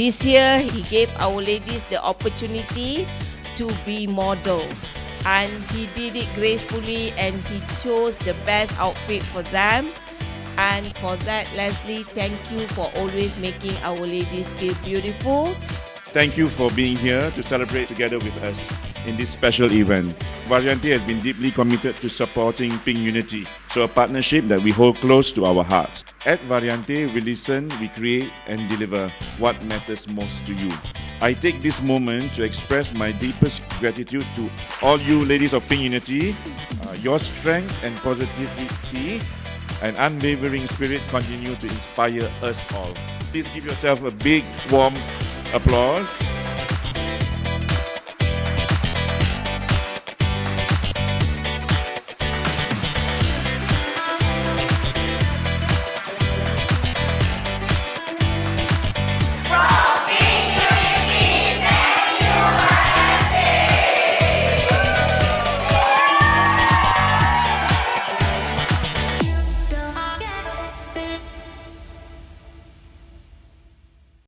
This year, he gave our ladies the opportunity to be models. And he did it gracefully and he chose the best outfit for them. And for that, Leslie, thank you for always making our ladies feel beautiful. Thank you for being here to celebrate together with us in this special event. VARIANTE has been deeply committed to supporting Pink unity, so a partnership that we hold close to our hearts. At VARIANTE, we listen, we create and deliver what matters most to you. I take this moment to express my deepest gratitude to all you ladies of Pink unity. Your strength and positivity and unwavering spirit continue to inspire us all. Please give yourself a big, warm applause.